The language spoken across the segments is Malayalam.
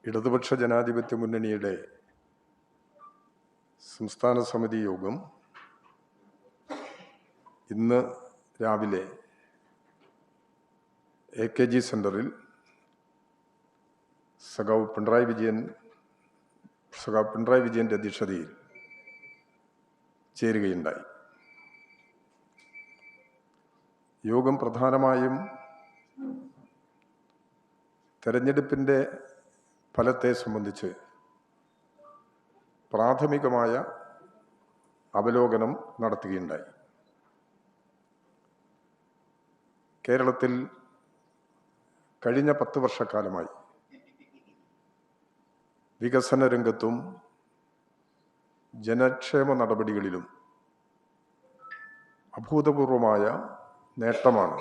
ഇടതുപക്ഷ ജനാധിപത്യ മുന്നണിയുടെ സംസ്ഥാന സമിതി യോഗം ഇന്ന് രാവിലെ AKG സെന്ററിൽ സഖാവ് പിണറായി വിജയന്റെ അധ്യക്ഷതയിൽ ചേരുകയുണ്ടായി. യോഗം പ്രധാനമായും തെരഞ്ഞെടുപ്പിൻ്റെ ഫലത്തെ സംബന്ധിച്ച് പ്രാഥമികമായ അവലോകനം നടത്തുകയുണ്ടായി. കേരളത്തിൽ കഴിഞ്ഞ 10 വർഷക്കാലമായി വികസന രംഗത്തും ജനക്ഷേമ നടപടികളിലും അഭൂതപൂർവമായ നേട്ടമാണ്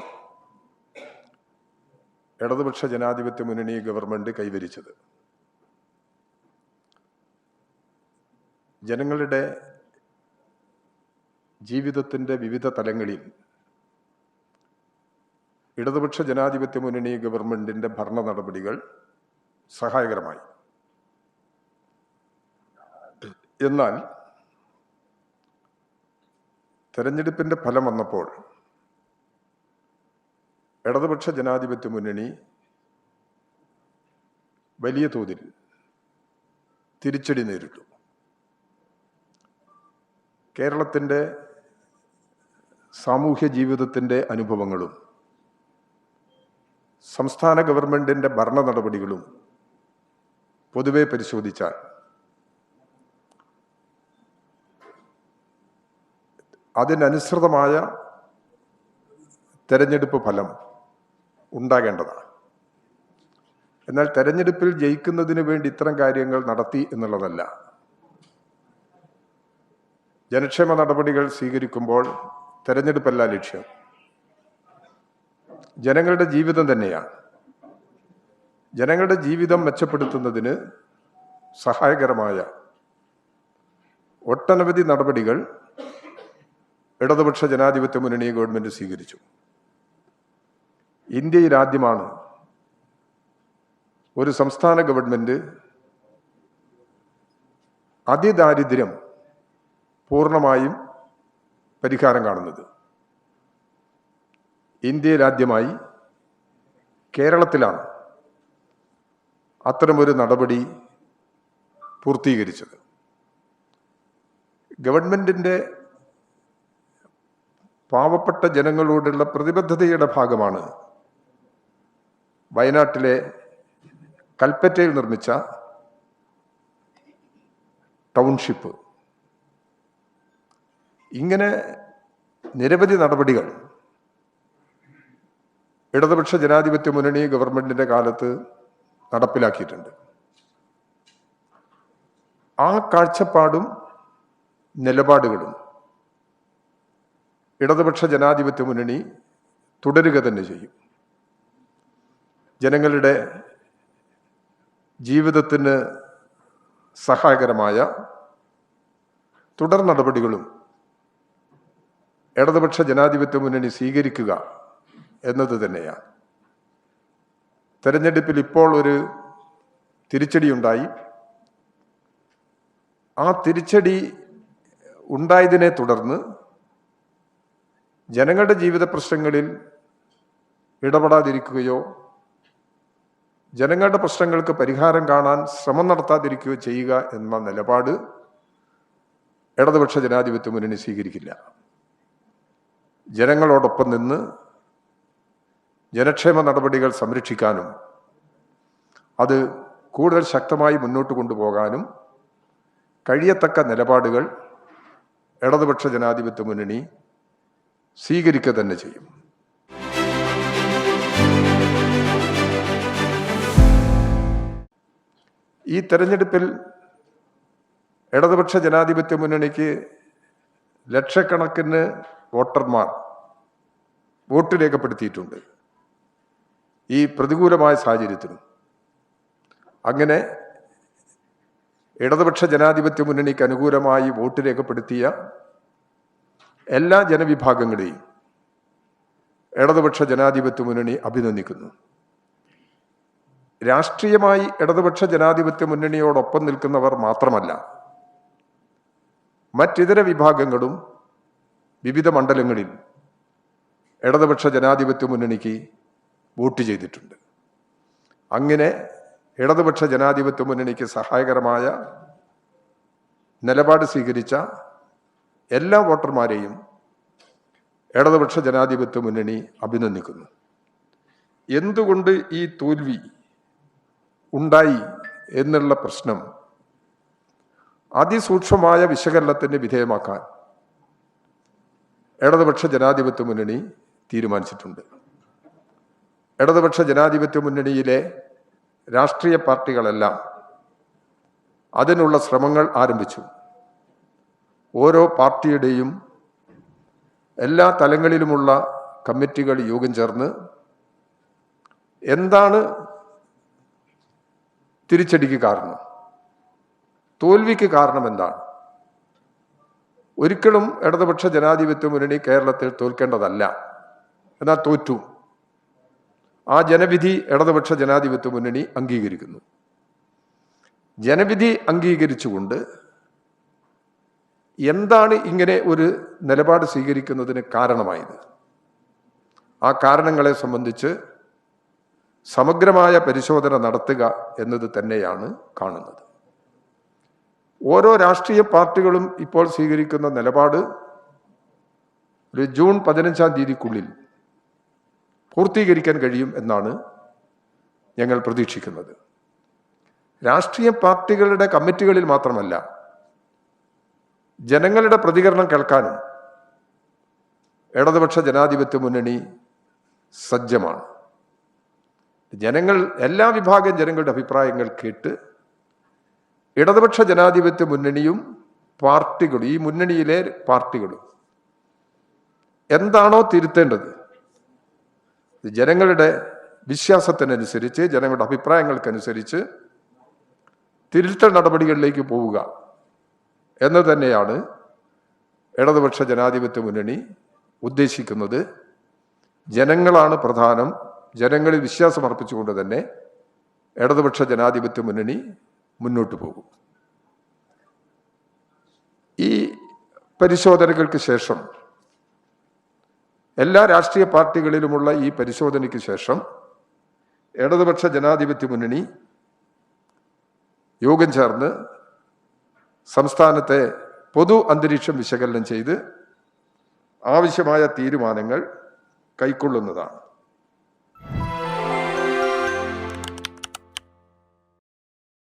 ഇടതുപക്ഷ ജനാധിപത്യ മുന്നണി ഗവൺമെന്റ് കൈവരിച്ചത്. ജനങ്ങളുടെ ജീവിതത്തിൻ്റെ വിവിധ തലങ്ങളിൽ ഇടതുപക്ഷ ജനാധിപത്യ മുന്നണി ഗവൺമെന്റിന്റെ ഭരണ നടപടികൾ സഹായകരമായി. എന്നാൽ തെരഞ്ഞെടുപ്പിന്റെ ഫലം വന്നപ്പോൾ ഇടതുപക്ഷ ജനാധിപത്യ മുന്നണി വലിയ തോതിൽ തിരിച്ചടി നേരിട്ടു. കേരളത്തിൻ്റെ സാമൂഹ്യ ജീവിതത്തിൻ്റെ അനുഭവങ്ങളും സംസ്ഥാന ഗവൺമെന്റിന്റെ ഭരണ നടപടികളും പൊതുവെ പരിശോധിച്ചാൽ അതിനനുസൃതമായ തെരഞ്ഞെടുപ്പ് ഫലം ഉണ്ടാകേണ്ടതാണ്. എന്നാൽ തെരഞ്ഞെടുപ്പിൽ ജയിക്കുന്നതിന് വേണ്ടി ഇത്തരം കാര്യങ്ങൾ നടത്തി എന്നുള്ളതല്ല. ജനക്ഷേമ നടപടികൾ സ്വീകരിക്കുമ്പോൾ തെരഞ്ഞെടുപ്പല്ല ലക്ഷ്യം, ജനങ്ങളുടെ ജീവിതം തന്നെയാണ്. ജനങ്ങളുടെ ജീവിതം മെച്ചപ്പെടുത്തുന്നതിന് സഹായകരമായ ഒട്ടനവധി നടപടികൾ ഇടതുപക്ഷ ജനാധിപത്യ മുന്നണി ഗവൺമെന്റ് സ്വീകരിച്ചു. ഇന്ത്യയിൽ ആദ്യമാണ് ഒരു സംസ്ഥാന ഗവൺമെന്റ് അതിദാരിദ്ര്യം പൂർണ്ണമായും പരിഹാരം കാണുന്നത്. ഇന്ത്യയിൽ ആദ്യമായി കേരളത്തിലാണ് അത്തരമൊരു നടപടി പൂർത്തീകരിച്ചത്. ഗവൺമെന്റിന്റെ പാവപ്പെട്ട ജനങ്ങളോടുള്ള പ്രതിബദ്ധതയുടെ ഭാഗമാണ് വയനാട്ടിലെ കൽപ്പറ്റയിൽ നിർമ്മിച്ച ടൗൺഷിപ്പ്. ഇങ്ങനെ നിരവധി നടപടികൾ ഇടതുപക്ഷ ജനാധിപത്യ മുന്നണി ഗവൺമെന്റിന്റെ കാലത്ത് നടപ്പിലാക്കിയിട്ടുണ്ട്. ആ കാഴ്ചപ്പാടും നിലപാടുകളും ഇടതുപക്ഷ ജനാധിപത്യ മുന്നണി തുടരുക തന്നെ ചെയ്യും. ജനങ്ങളുടെ ജീവിതത്തിന് സഹായകരമായ തുടർ നടപടികളും ഇടതുപക്ഷ ജനാധിപത്യ മുന്നണി സ്വീകരിക്കുക എന്നത് തന്നെയാണ്. തെരഞ്ഞെടുപ്പിൽ ഇപ്പോൾ ഒരു തിരിച്ചടിയുണ്ടായി. ആ തിരിച്ചടി ഉണ്ടായതിനെ തുടർന്ന് ജനങ്ങളുടെ ജീവിത പ്രശ്നങ്ങളിൽ ഇടപെടാതിരിക്കുകയോ ജനങ്ങളുടെ പ്രശ്നങ്ങൾക്ക് പരിഹാരം കാണാൻ ശ്രമം നടത്താതിരിക്കുകയോ ചെയ്യുക എന്ന നിലപാട് ഇടതുപക്ഷ ജനാധിപത്യ മുന്നണി സ്വീകരിക്കില്ല. ജനങ്ങളോടൊപ്പം നിന്ന് ജനക്ഷേമ നടപടികൾ സംരക്ഷിക്കാനും അത് കൂടുതൽ ശക്തമായി മുന്നോട്ട് കൊണ്ടുപോകാനും കഴിയത്തക്ക നിലപാടുകൾ ഇടതുപക്ഷ ജനാധിപത്യ മുന്നണി സ്വീകരിക്കുക തന്നെ ചെയ്യും. ഈ തെരഞ്ഞെടുപ്പിൽ ഇടതുപക്ഷ ജനാധിപത്യ മുന്നണിക്ക് ലക്ഷക്കണക്കിന് വോട്ടർമാർ വോട്ട് രേഖപ്പെടുത്തിയിട്ടുണ്ട്. ഈ പ്രതികൂലമായ സാഹചര്യത്തിലും അങ്ങനെ ഇടതുപക്ഷ ജനാധിപത്യ മുന്നണിക്ക് അനുകൂലമായി വോട്ട് രേഖപ്പെടുത്തിയ എല്ലാ ജനവിഭാഗങ്ങളെയും ഇടതുപക്ഷ ജനാധിപത്യ മുന്നണി അഭിനന്ദിക്കുന്നു. രാഷ്ട്രീയമായി ഇടതുപക്ഷ ജനാധിപത്യ മുന്നണിയോടൊപ്പം നിൽക്കുന്നവർ മാത്രമല്ല, മറ്റിതര വിഭാഗങ്ങളും വിവിധ മണ്ഡലങ്ങളിൽ ഇടതുപക്ഷ ജനാധിപത്യ മുന്നണിക്ക് വോട്ട് ചെയ്തിട്ടുണ്ട്. അങ്ങനെ ഇടതുപക്ഷ ജനാധിപത്യ മുന്നണിക്ക് സഹായകരമായ നിലപാട് സ്വീകരിച്ച എല്ലാ വോട്ടർമാരെയും ഇടതുപക്ഷ ജനാധിപത്യ മുന്നണി അഭിനന്ദിക്കുന്നു. എന്തുകൊണ്ട് ഈ തോൽവി ഉണ്ടായി എന്നുള്ള പ്രശ്നം അതിസൂക്ഷ്മമായ വിശകലനത്തിന് വിധേയമാക്കാൻ ഇടതുപക്ഷ ജനാധിപത്യ മുന്നണി തീരുമാനിച്ചിട്ടുണ്ട്. ഇടതുപക്ഷ ജനാധിപത്യ മുന്നണിയിലെ രാഷ്ട്രീയ പാർട്ടികളെല്ലാം അതിനുള്ള ശ്രമങ്ങൾ ആരംഭിച്ചു. ഓരോ പാർട്ടിയുടെയും എല്ലാ തലങ്ങളിലുമുള്ള കമ്മിറ്റികൾ യോഗം ചേർന്ന് എന്താണ് തിരിച്ചടിക്ക് കാരണം, തോൽവിക്ക് കാരണം എന്താണ്? ഒരിക്കലും ഇടതുപക്ഷ ജനാധിപത്യ മുന്നണി കേരളത്തിൽ തോൽക്കേണ്ടതല്ല, എന്നാൽ തോറ്റു. ആ ജനവിധി ഇടതുപക്ഷ ജനാധിപത്യ മുന്നണി അംഗീകരിക്കുന്നു. ജനവിധി അംഗീകരിച്ചുകൊണ്ട് എന്താണ് ഇങ്ങനെ ഒരു നിലപാട് സ്വീകരിക്കുന്നതിന് കാരണമായത്, ആ കാരണങ്ങളെ സംബന്ധിച്ച് സമഗ്രമായ പരിശോധന നടത്തുക എന്നത് തന്നെയാണ് കാണുന്നത്. ഓരോ രാഷ്ട്രീയ പാർട്ടികളും ഇപ്പോൾ സ്വീകരിക്കുന്ന നിലപാട് ഒരു ജൂൺ 15-ാം തീയതിക്കുള്ളിൽ പൂർത്തീകരിക്കാൻ കഴിയും എന്നാണ് ഞങ്ങൾ പ്രതീക്ഷിക്കുന്നത്. രാഷ്ട്രീയ പാർട്ടികളുടെ കമ്മിറ്റികളിൽ മാത്രമല്ല, ജനങ്ങളുടെ പ്രതികരണം കേൾക്കാനും ഇടതുപക്ഷ ജനാധിപത്യ മുന്നണി സജ്ജമാണ്. ജനങ്ങൾ, എല്ലാ വിഭാഗം ജനങ്ങളുടെ അഭിപ്രായങ്ങൾ കേട്ട് ഇടതുപക്ഷ ജനാധിപത്യ മുന്നണിയും പാർട്ടികളും, ഈ മുന്നണിയിലെ പാർട്ടികളും എന്താണോ തിരുത്തേണ്ടത്, ജനങ്ങളുടെ വിശ്വാസത്തിനനുസരിച്ച്, ജനങ്ങളുടെ അഭിപ്രായങ്ങൾക്കനുസരിച്ച് തിരുത്തൽ നടപടികളിലേക്ക് പോവുക എന്ന് തന്നെയാണ് ഇടതുപക്ഷ ജനാധിപത്യ മുന്നണി ഉദ്ദേശിക്കുന്നത്. ജനങ്ങളാണ് പ്രധാനം. ജനങ്ങളിൽ വിശ്വാസം അർപ്പിച്ചുകൊണ്ട് തന്നെ ഇടതുപക്ഷ ജനാധിപത്യ മുന്നണി മുന്നോട്ട് പോകും. ഈ പരിശോധനകൾക്ക് ശേഷം, എല്ലാ രാഷ്ട്രീയ പാർട്ടികളിലുമുള്ള ഈ പരിശോധനയ്ക്ക് ശേഷം ഇടതുപക്ഷ ജനാധിപത്യ മുന്നണി യോഗം ചേർന്ന് സംസ്ഥാനത്തെ പൊതു അന്തരീക്ഷം വിശകലനം ചെയ്ത് ആവശ്യമായ തീരുമാനങ്ങൾ കൈക്കൊള്ളുന്നതാണ്.